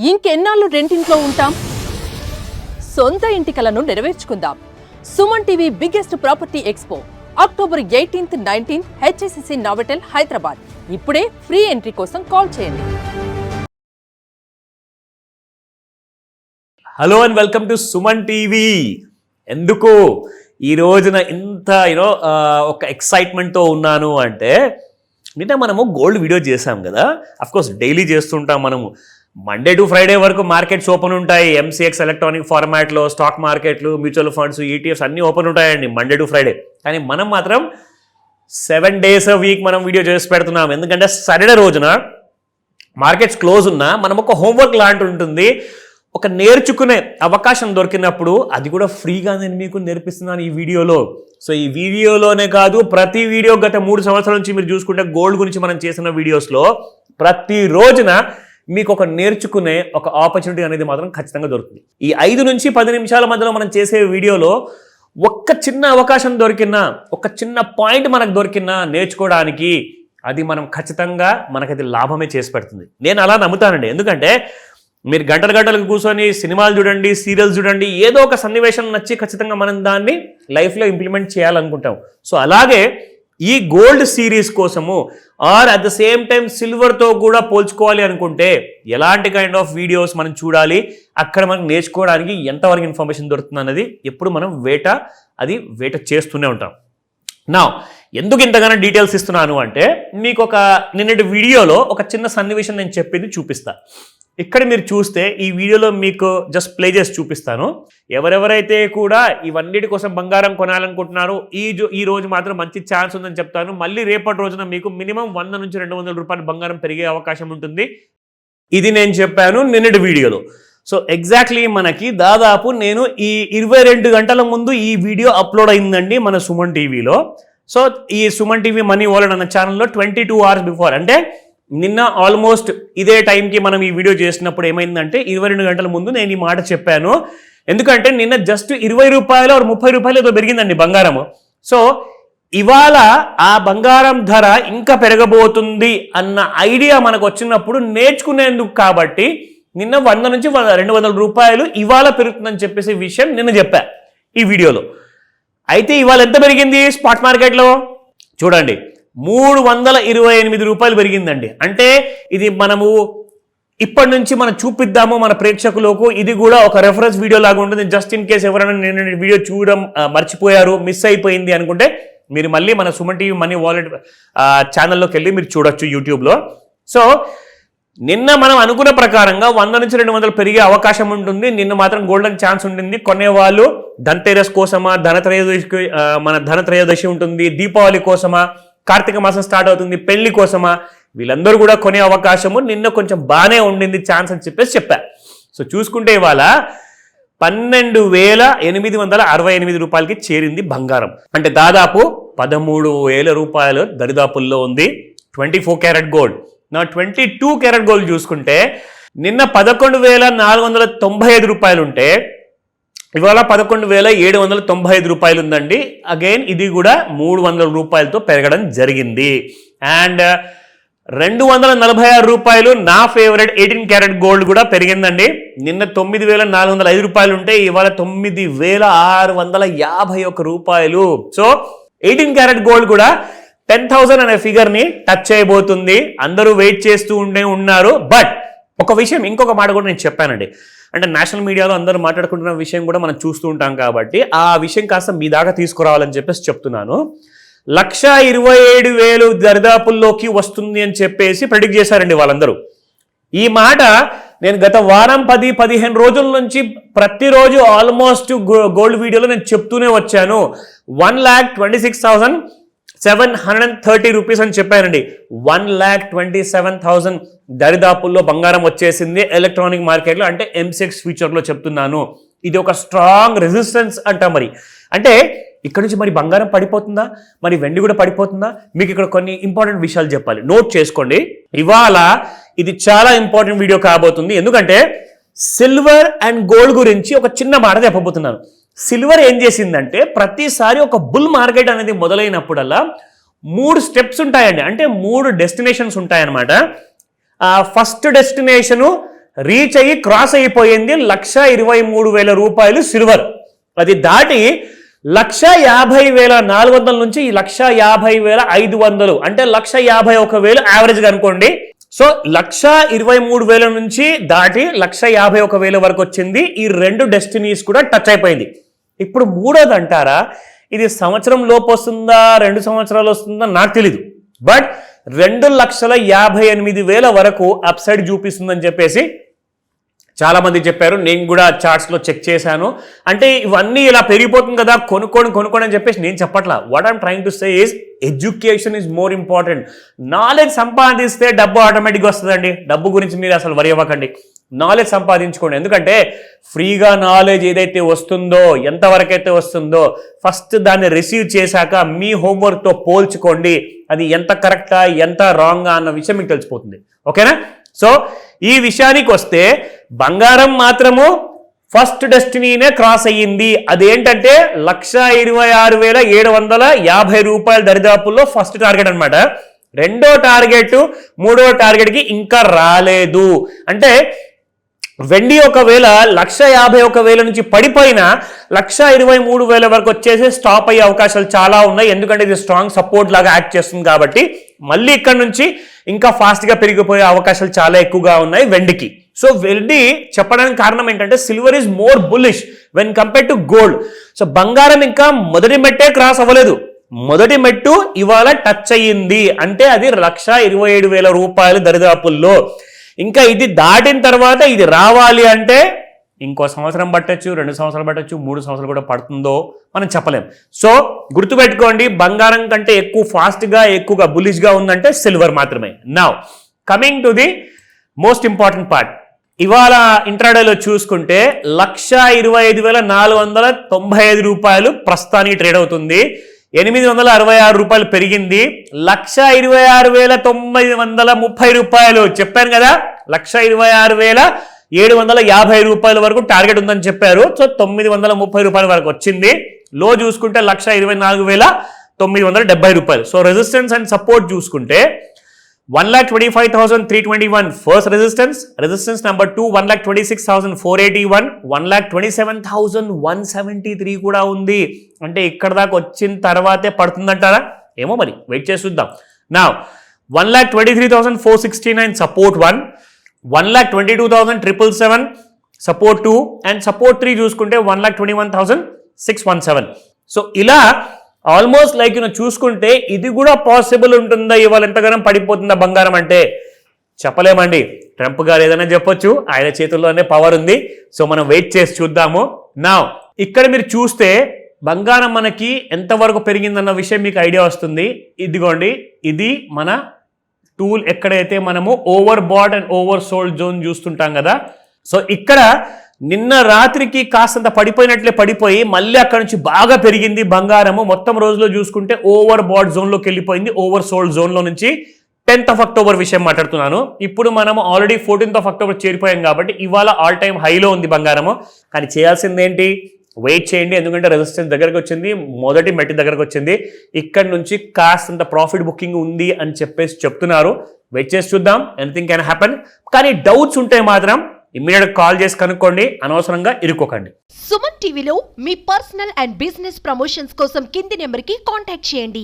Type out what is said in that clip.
ఇంకెన్నాళ్ళు రెంటింట్లో ఉంటాం? సొంత ఇంటి కలను నెరవేర్చుకుందాం. Suman TV biggest property expo October 18th, 19th HSCC Novotel Hyderabad. ఇప్పుడే ఫ్రీ ఎంట్రీ కోసం కాల్ చేయండి. Hello and welcome to Suman TV. ఎందుకు ఈ రోజున ఇంత ఒక ఎక్సైట్మెంట్తో ఉన్నాను అంటే, నిన్న మనము గోల్డ్ వీడియో చేసాం కదా. అఫ్కోర్స్ డైలీ చేస్తుంటాం మనము. మండే టు ఫ్రైడే వరకు మార్కెట్స్ ఓపెన్ ఉంటాయి. ఎంసీఎక్స్ ఎలక్ట్రానిక్ ఫార్మాట్లో స్టాక్ మార్కెట్లు, మ్యూచువల్ ఫండ్స్, ఈటీఎఫ్స్ అన్నీ ఓపెన్ ఉంటాయండి మండే టు ఫ్రైడే. కానీ మనం మాత్రం 7 days a week మనం వీడియో చేసి పెడుతున్నాం. ఎందుకంటే సాటర్డే రోజున మార్కెట్స్ క్లోజ్ ఉన్నా మనం ఒక హోంవర్క్ లాంటి ఉంటుంది. ఒక నేర్చుకునే అవకాశం దొరికినప్పుడు అది కూడా ఫ్రీగా నేను మీకు నేర్పిస్తున్నాను ఈ వీడియోలో. సో ఈ వీడియోలోనే కాదు, ప్రతి వీడియో గత 3 సంవత్సరాల నుంచి మీరు చూసుకుంటే గోల్డ్ గురించి మనం చేసిన వీడియోస్లో ప్రతి రోజున మీకు ఒక నేర్చుకునే ఒక ఆపర్చునిటీ అనేది మాత్రం ఖచ్చితంగా దొరుకుతుంది. ఈ 5 నుంచి 10 నిమిషాల మధ్యలో మనం చేసే వీడియోలో ఒక్క చిన్న అవకాశం దొరికినా, ఒక చిన్న పాయింట్ మనకు దొరికినా నేర్చుకోవడానికి, అది మనం ఖచ్చితంగా మనకది లాభమే చేసి పెడుతుంది. నేను అలా నమ్ముతానండి. ఎందుకంటే మీరు గంటలకు కూర్చొని సినిమాలు చూడండి, సీరియల్స్ చూడండి, ఏదో ఒక సన్నివేశం నచ్చి ఖచ్చితంగా మనం దాన్ని లైఫ్లో ఇంప్లిమెంట్ చేయాలనుకుంటాం. సో అలాగే ఈ గోల్డ్ సిరీస్ కోసము or at the same time సిల్వర్తో కూడా పోల్చుకోవాలి అనుకుంటే ఎలాంటి కైండ్ ఆఫ్ వీడియోస్ మనం చూడాలి, అక్కడ మనకు నేర్చుకోవడానికి ఎంతవరకు ఇన్ఫర్మేషన్ దొరుకుతుంది అన్నది ఎప్పుడు మనం వేట చేస్తూనే ఉంటాం. నా ఎందుకు ఇంతగానో డీటెయిల్స్ ఇస్తున్నాను అంటే, మీకు ఒక నిన్నటి వీడియోలో ఒక చిన్న సన్నివేశం నేను చెప్పింది చూపిస్తా. ఇక్కడ మీరు చూస్తే ఈ వీడియోలో మీకు జస్ట్ ప్లే చేసి చూపిస్తాను. ఎవరెవరైతే కూడా ఇవన్నిటి కోసం బంగారం కొనాలనుకుంటున్నారో ఈ రోజు మాత్రం మంచి ఛాన్స్ ఉందని చెప్తాను. మళ్ళీ రేపటి రోజున మీకు మినిమం 100 నుంచి 200 రూపాయలు బంగారం పెరిగే అవకాశం ఉంటుంది. ఇది నేను చెప్పాను నిన్నటి వీడియోలో. సో ఎగ్జాక్ట్లీ మనకి దాదాపు నేను ఈ 22 గంటల ముందు ఈ వీడియో అప్లోడ్ అయిందండి మన సుమన్ టీవీలో. సో ఈ సుమన్ టీవీ మనీ వాలెట్ అన్న ఛానల్లో 22 hours బిఫోర్, అంటే నిన్న ఆల్మోస్ట్ ఇదే టైంకి మనం ఈ వీడియో చేసినప్పుడు ఏమైందంటే 22 గంటల ముందు నేను ఈ మాట చెప్పాను. ఎందుకంటే నిన్న జస్ట్ 20 రూపాయలు 30 రూపాయలు ఏదో పెరిగిందండి బంగారము. సో ఇవాళ ఆ బంగారం ధర ఇంకా పెరగబోతుంది అన్న ఐడియా మనకు వచ్చినప్పుడు నేర్చుకునేందుకు కాబట్టి నిన్న 100 నుంచి 200 రూపాయలు ఇవాళ పెరుగుతుందని చెప్పేసి విషయం నిన్న చెప్పా ఈ వీడియోలో. అయితే ఇవాళ ఎంత పెరిగింది స్పాట్ మార్కెట్లో చూడండి, 328 రూపాయలు పెరిగిందండి. అంటే ఇది మనము ఇప్పటి నుంచి మనం చూపిద్దాము మన ప్రేక్షకులకు. ఇది కూడా ఒక రెఫరెన్స్ వీడియో లాగా ఉంటుంది. జస్ట్ ఇన్ కేసు ఎవరైనా నేను వీడియో చూడడం మర్చిపోయారు, మిస్ అయిపోయింది అనుకుంటే మీరు మళ్ళీ మన సుమన్ టీవీ మనీ వాలెట్ ఛానల్లోకి వెళ్ళి మీరు చూడొచ్చు యూట్యూబ్లో. సో నిన్న మనం అనుకున్న ప్రకారంగా 100 నుంచి 200 పెరిగే అవకాశం ఉంటుంది. నిన్న మాత్రం గోల్డెన్ ఛాన్స్ ఉంటుంది. కొనేవాళ్ళు ధన్తేరస్ కోసమా, ధనత్రయోదశి ఉంటుంది, దీపావళి కోసమా, కార్తీక మాసం స్టార్ట్ అవుతుంది, పెళ్లి కోసమా, వీళ్ళందరూ కూడా కొనే అవకాశము నిన్న కొంచెం బాగానే ఉండింది ఛాన్స్ అని చెప్పా. సో చూసుకుంటే ఇవాళ 12,868 రూపాయలకి చేరింది బంగారం. అంటే దాదాపు 13,000 రూపాయలు దరిదాపుల్లో ఉంది 24 క్యారెట్ గోల్డ్. నా 22 క్యారెట్ గోల్డ్ చూసుకుంటే నిన్న 11,495 రూపాయలు ఉంటే ఇవాళ 11,795 రూపాయలు ఉందండి. అగైన్ ఇది కూడా 300 రూపాయలతో పెరగడం జరిగింది. అండ్ 246 రూపాయలు నా ఫేవరెట్ 18 క్యారెట్ గోల్డ్ కూడా పెరిగిందండి. నిన్న 9,405 రూపాయలు ఉంటే ఇవాళ 9,651 రూపాయలు. సో 18 క్యారెట్ గోల్డ్ కూడా 10,000 అనే ఫిగర్ని టచ్ చేయబోతుంది. అందరూ వెయిట్ చేస్తూ ఉన్నారు. బట్ ఒక విషయం, ఇంకొక మాట కూడా నేను చెప్పానండి. అంటే నేషనల్ మీడియాలో అందరూ మాట్లాడుకుంటున్న విషయం కూడా మనం చూస్తూ ఉంటాం కాబట్టి ఆ విషయం కాస్త మీ దాకా తీసుకురావాలని చెప్పేసి చెప్తున్నాను. 127,000 దరిదాపుల్లోకి వస్తుంది అని చెప్పేసి ప్రెడిక్ట్ చేశారండి వాళ్ళందరూ. ఈ మాట నేను గత వారం 10-15 రోజుల నుంచి ప్రతిరోజు ఆల్మోస్ట్ గోల్డ్ వీడియోలో నేను చెప్తూనే వచ్చాను. 1,26,730 రూపీస్ అని చెప్పానండి. 1,27,000 దరిదాపుల్లో బంగారం వచ్చేసింది ఎలక్ట్రానిక్ మార్కెట్లో, అంటే ఎంసెక్స్ ఫ్యూచర్లో చెప్తున్నాను. ఇది ఒక స్ట్రాంగ్ రెసిస్టెన్స్ అంట. మరి అంటే ఇక్కడ నుంచి మరి బంగారం పడిపోతుందా, మరి వెండి కూడా పడిపోతుందా? మీకు ఇక్కడ కొన్ని ఇంపార్టెంట్ విషయాలు చెప్పాలి, నోట్ చేసుకోండి. ఇవాళ ఇది చాలా ఇంపార్టెంట్ వీడియో కాబోతుంది. ఎందుకంటే సిల్వర్ అండ్ గోల్డ్ గురించి ఒక చిన్న మాట చెప్పబోతున్నాను. సిల్వర్ ఏం చేసిందంటే, ప్రతిసారి ఒక బుల్ మార్కెట్ అనేది మొదలైనప్పుడల్లా 3 స్టెప్స్ ఉంటాయండి. అంటే 3 డెస్టినేషన్స్ ఉంటాయన్నమాట. ఫస్ట్ డెస్టినేషను రీచ్ అయ్యి క్రాస్ అయిపోయింది 1,23,000 రూపాయలు సిల్వర్. అది దాటి 1,50,400 నుంచి 1,50,500 అంటే 1,51,000 యావరేజ్గా అనుకోండి. సో 1,23,000 నుంచి దాటి 1,51,000 వరకు వచ్చింది. ఈ 2 డెస్టినీస్ కూడా టచ్ అయిపోయింది. ఇప్పుడు మూడోది అంటారా, ఇది సంవత్సరం లోపు వస్తుందా 2 సంవత్సరాలు వస్తుందా నాకు తెలీదు. బట్ 2,58,000 వరకు అప్ సైడ్ చూపిస్తుందని చెప్పేసి చాలా మంది చెప్పారు. నేను కూడా చార్ట్స్లో చెక్ చేశాను. అంటే ఇవన్నీ ఇలా పెరిగిపోతుంది కదా, కొనుక్కోండి అని చెప్పేసి నేను చెప్పట్లా. What I'm trying to say is education is more important. Knowledge సంపాదిస్తే డబ్బు ఆటోమేటిక్గా వస్తుందండి. డబ్బు గురించి మీరు అసలు వరి అవ్వకండి. నాలెడ్జ్ సంపాదించుకోండి. ఎందుకంటే ఫ్రీగా నాలెడ్జ్ ఏదైతే వస్తుందో, ఎంతవరకు అయితే వస్తుందో, ఫస్ట్ దాన్ని రిసీవ్ చేశాక మీ హోంవర్క్తో పోల్చుకోండి. అది ఎంత కరెక్టా ఎంత రాంగా అన్న విషయం మీకు తెలిసిపోతుంది. ఓకేనా? సో ఈ విషయానికి వస్తే బంగారం మాత్రము ఫస్ట్ డెస్టినీనే క్రాస్ అయ్యింది. అదేంటంటే 1,26,750 రూపాయల దరిదాపుల్లో ఫస్ట్ టార్గెట్ అనమాట. రెండో టార్గెట్ మూడో టార్గెట్కి ఇంకా రాలేదు. అంటే వెండి ఒకవేళ 1,51,000 నుంచి పడిపోయినా 1,23,000 వరకు వచ్చేసి స్టాప్ అయ్యే అవకాశాలు చాలా ఉన్నాయి. ఎందుకంటే ఇది స్ట్రాంగ్ సపోర్ట్ లాగా యాక్ట్ చేస్తుంది కాబట్టి మళ్ళీ ఇక్కడ నుంచి ఇంకా ఫాస్ట్గా పెరిగిపోయే అవకాశాలు చాలా ఎక్కువగా ఉన్నాయి వెండికి. సో వెండి చెప్పడానికి కారణం ఏంటంటే silver is more bullish when compare to gold. So బంగారం ఇంకా మొదటి మెట్టే క్రాస్ అవ్వలేదు. మొదటి మెట్టు ఇవాళ టచ్ అయ్యింది. అంటే అది 1,27,000 రూపాయలు దరిదాపుల్లో. ఇంకా ఇది దాటిన తర్వాత ఇది రావాలి అంటే ఇంకో సంవత్సరం పట్టచ్చు, 2 సంవత్సరాలు పట్టచ్చు, 3 సంవత్సరాలు కూడా పడుతుందో మనం చెప్పలేం. సో గుర్తుపెట్టుకోండి, బంగారం కంటే ఎక్కువ ఫాస్ట్గా ఎక్కువగా బులిష్గా ఉందంటే సిల్వర్ మాత్రమే. Now coming to the most important part. ఇవాళ ఇంట్రాడేలో చూసుకుంటే 1,25,495 రూపాయలు ప్రస్తుతానికి ట్రేడ్ అవుతుంది. 866 రూపాయలు పెరిగింది. 1,26,930 రూపాయలు చెప్పాను కదా, 1,26,750 రూపాయల వరకు టార్గెట్ ఉందని చెప్పారు. సో 930 రూపాయల వరకు వచ్చింది. లో చూసుకుంటే 1,24,970 రూపాయలు. సో రెసిస్టెన్స్ అండ్ సపోర్ట్ చూసుకుంటే 1,25,321 ఫస్ట్ రెసిస్టెన్స్ నెంబర్ 2 1,26,481, 1,27,173 కూడా ఉంది. అంటే ఇక్కడ దాకా వచ్చిన తర్వాతే పడుతుందంటారా? ఏమో మరి, వెయిట్ చేసి చూద్దాం. నా 1,23,469 సపోర్ట్ 1, 1,22,777 సపోర్ట్ 2 అండ్ సపోర్ట్ 3 చూసుకుంటే 1,21,617. సో ఇలా ఆల్మోస్ట్ లైక్ చూసుకుంటే ఇది కూడా పాసిబుల్ ఉంటుందా? ఇవాళ ఎంతగానో పడిపోతుందా బంగారం అంటే చెప్పలేమండి. ట్రంప్ గారు ఏదైనా చెప్పొచ్చు, ఆయన చేతుల్లోనే పవర్ ఉంది. సో మనం వెయిట్ చేసి చూద్దాము. నా ఇక్కడ మీరు చూస్తే బంగారం మనకి ఎంతవరకు పెరిగిందన్న విషయం మీకు ఐడియా వస్తుంది. ఇదిగోండి, ఇది మన టూల్ ఎక్కడైతే మనము over bat and over sold zone చూస్తుంటాం కదా. సో ఇక్కడ నిన్న రాత్రికి కాస్తంత పడిపోయినట్లే పడిపోయి మళ్ళీ అక్కడ నుంచి బాగా పెరిగింది బంగారము. మొత్తం రోజులో చూసుకుంటే ఓవర్ బాట్ జోన్లోకి వెళ్ళిపోయింది. ఓవర్ సోల్డ్ జోన్లో నుంచి 10th of October విషయం మాట్లాడుతున్నాను. ఇప్పుడు మనము ఆల్రెడీ 14th of October చేరిపోయాం కాబట్టి ఇవాళ ఆల్ టైమ్ హైలో ఉంది బంగారము. కానీ చేయాల్సింది ఏంటి? వెయిట్ చేయండి. ఎందుకంటే రెసిస్టెన్స్ దగ్గరకు వచ్చింది, మొదటి మెట్టి దగ్గరకు వచ్చింది. ఇక్కడ నుంచి కాస్తంత ప్రాఫిట్ బుకింగ్ ఉంది అని చెప్పేసి చెప్తున్నారు. వెయిట్ చేసి చూద్దాం, ఎనీథింగ్ కెన్ హ్యాపెన్. కానీ డౌట్స్ ఉంటే మాత్రం ఇమ్మీడియట్ కాల్ చేసి కనుక్కోండి, అనవసరంగా ఇరుక్కోకండి. సుమన్ టీవీలో మీ పర్సనల్ అండ్ బిజినెస్ ప్రమోషన్స్ కోసం కింది నెంబర్కి కాంటాక్ట్ చేయండి.